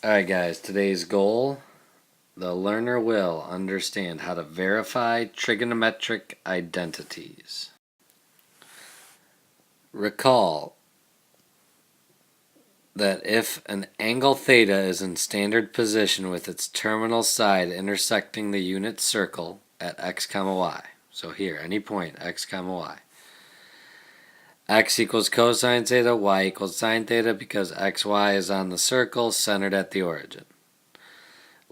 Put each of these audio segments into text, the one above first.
Alright guys, today's goal, the learner will understand how to verify trigonometric identities. Recall that if an angle theta is in standard position with its terminal side intersecting the unit circle at x comma y, so here, any point x comma y, x equals cosine theta, y equals sine theta because xy is on the circle centered at the origin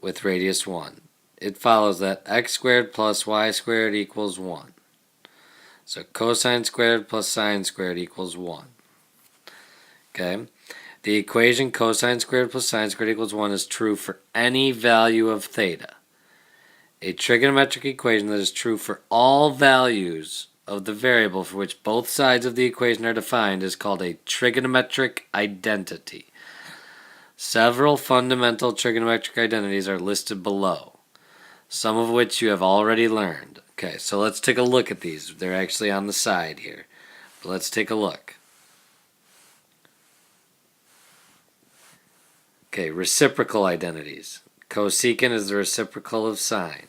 with radius 1. It follows that x squared plus y squared equals 1. So cosine squared plus sine squared equals 1. Okay? The equation cosine squared plus sine squared equals 1 is true for any value of theta. A trigonometric equation that is true for all values of the variable for which both sides of the equation are defined is called a trigonometric identity. Several fundamental trigonometric identities are listed below, some of which you have already learned. Okay, so let's take a look at these. They're actually on the side here. But let's take a look. Okay, reciprocal identities. Cosecant is the reciprocal of sine.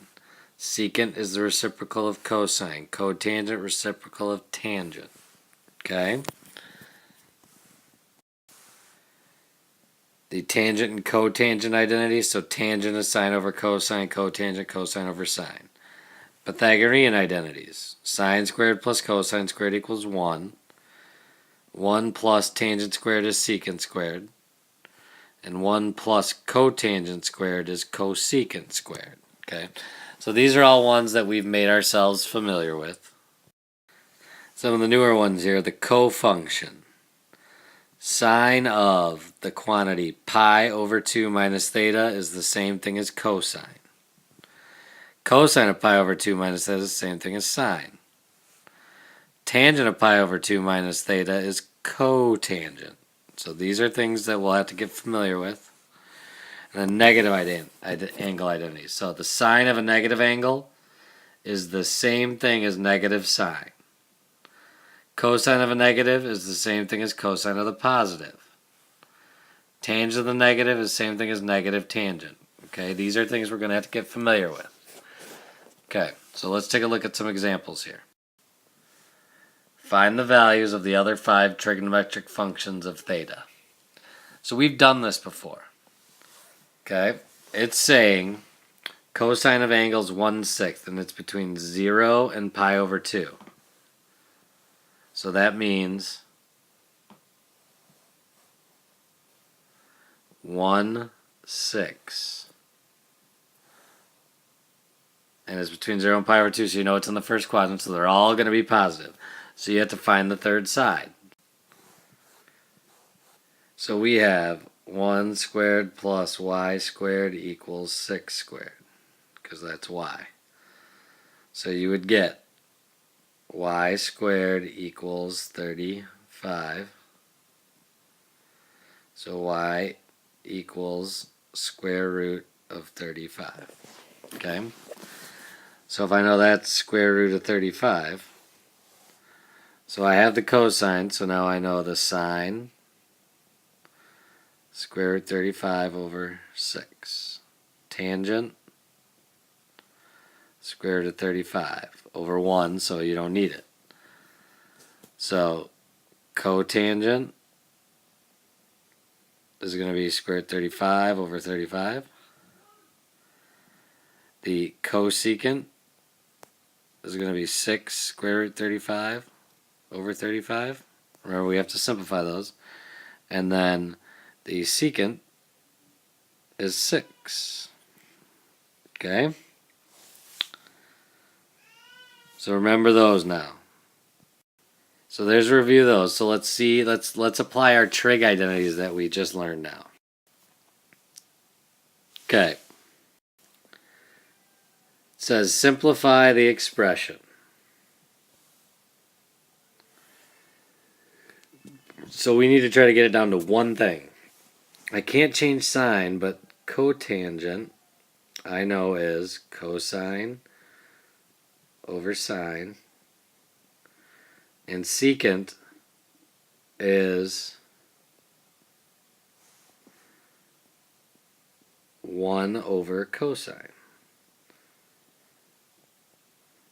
Secant is the reciprocal of cosine. Cotangent, reciprocal of tangent. Okay? The tangent and cotangent identities, so tangent is sine over cosine, cotangent, cosine over sine. Pythagorean identities. Sine squared plus cosine squared equals 1. 1 plus tangent squared is secant squared. And 1 plus cotangent squared is cosecant squared. Okay? So these are all ones that we've made ourselves familiar with. Some of the newer ones here, the cofunction. Sine of the quantity pi over 2 minus theta is the same thing as cosine. Cosine of pi over 2 minus theta is the same thing as sine. Tangent of pi over 2 minus theta is cotangent. So these are things that we'll have to get familiar with. And then negative angle identities. So the sine of a negative angle is the same thing as negative sine. Cosine of a negative is the same thing as cosine of the positive. Tangent of the negative is the same thing as negative tangent. Okay, these are things we're going to have to get familiar with. Okay, so let's take a look at some examples here. Find the values of the other 5 trigonometric functions of theta. So we've done this before. Okay, it's saying cosine of angle is 1/6, and it's between 0 and pi over 2. So that means 1/6. And it's between 0 and pi over 2, so you know it's in the first quadrant, so they're all going to be positive. So you have to find the third side. So we have 1 squared plus y squared equals 6 squared, because that's y. So you would get y squared equals 35. So y equals square root of 35. Okay? So if I know that's square root of 35, so I have the cosine, so now I know the sine, square root 35 over 6. Tangent, square root of 35 over 1, so you don't need it. So cotangent is going to be square root of 35 over 35. The cosecant is going to be 6 square root 35 over 35. Remember, we have to simplify those. And then the secant is 6. Okay? So remember those now. So there's a review of those. So let's see, let's apply our trig identities that we just learned now. Okay. It says simplify the expression. So we need to try to get it down to one thing. I can't change sine, but cotangent I know is cosine over sine, and secant is 1 over cosine.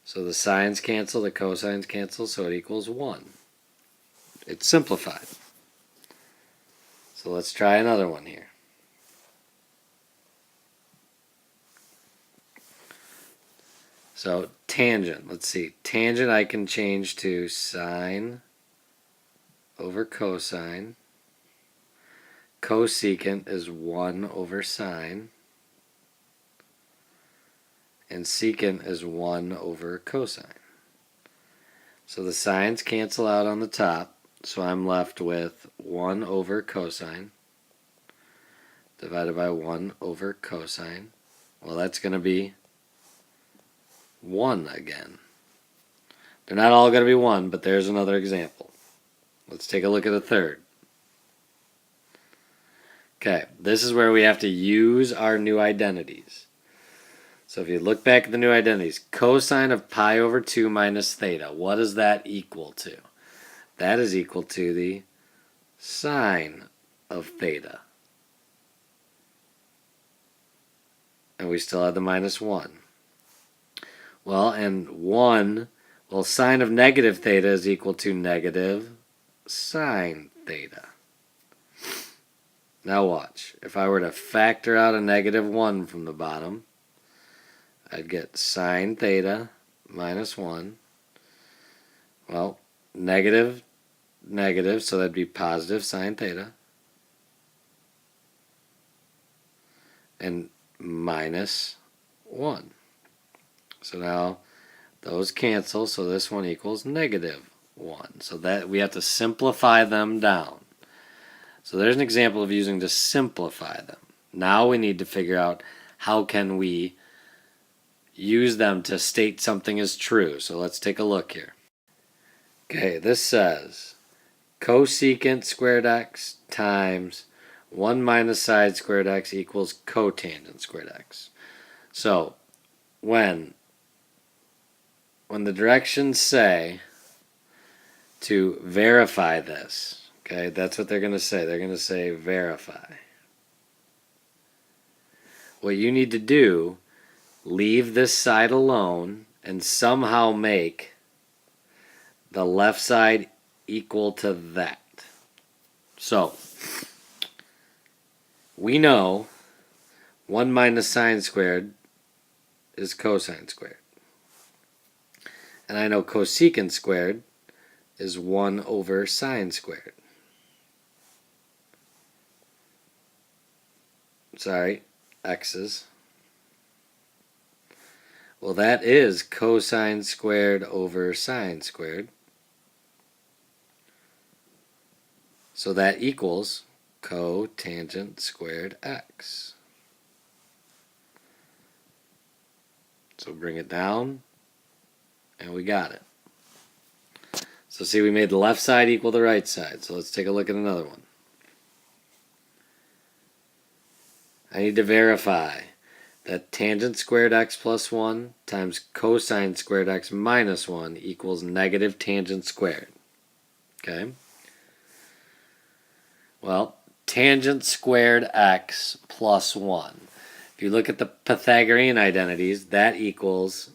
So the sines cancel, the cosines cancel, so it equals 1. It's simplified. So let's try another one here. So tangent, let's see. Tangent I can change to sine over cosine. Cosecant is 1 over sine. And secant is 1 over cosine. So the sines cancel out on the top, so I'm left with 1 over cosine divided by 1 over cosine. Well, that's going to be 1 again. They're not all going to be 1, but there's another example. Let's take a look at a third. Okay, this is where we have to use our new identities. So if you look back at the new identities, cosine of pi over 2 minus theta, what is that equal to? That is equal to the sine of theta. And we still have the minus 1. Well, and 1, well, sine of negative theta is equal to negative sine theta. Now watch. If I were to factor out a negative 1 from the bottom, I'd get sine theta minus 1. Well, negative, negative, so that'd be positive sine theta. And minus 1. So now those cancel, so this one equals negative 1. So that we have to simplify them down. So there's an example of using to simplify them. Now we need to figure out how can we use them to state something as true. So let's take a look here. Okay, this says cosecant squared x times 1 minus sine squared x equals cotangent squared x. So when the directions say to verify this, okay, that's what they're going to say. They're going to say verify. What you need to do, leave this side alone and somehow make the left side equal to that. So we know 1 minus sine squared is cosine squared. And I know cosecant squared is 1 over sine squared. Sorry, x's. Well, that is cosine squared over sine squared. So that equals cotangent squared x. So bring it down, and we got it. So see, we made the left side equal the right side. So let's take a look at another one. I need to verify that tangent squared x plus 1 times cosine squared x minus 1 equals negative tangent squared. Okay? Well, tangent squared x plus 1. If you look at the Pythagorean identities, that equals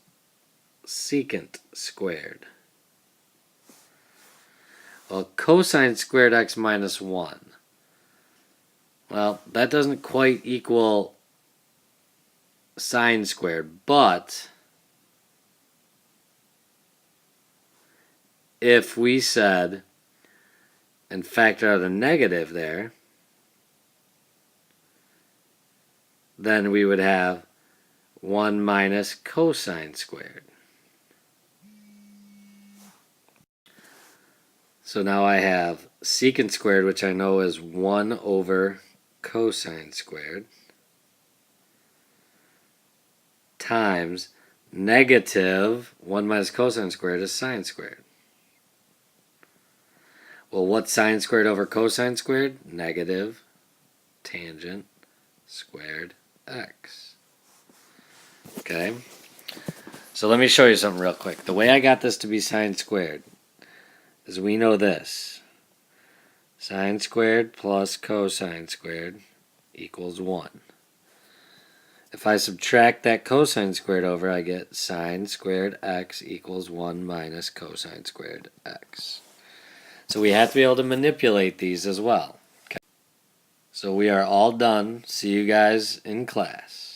secant squared. Well, cosine squared x minus 1. Well, that doesn't quite equal sine squared, but if we said and factor out a negative there, then we would have 1 minus cosine squared. So now I have secant squared, which I know is 1 over cosine squared, times negative 1 minus cosine squared is sine squared. Well, what's sine squared over cosine squared? Negative tangent squared x. Okay? So let me show you something real quick. The way I got this to be sine squared is we know this. Sine squared plus cosine squared equals 1. if I subtract that cosine squared over, I get sine squared x equals 1 minus cosine squared x. So we have to be able to manipulate these as well. Okay. So we are all done. See you guys in class.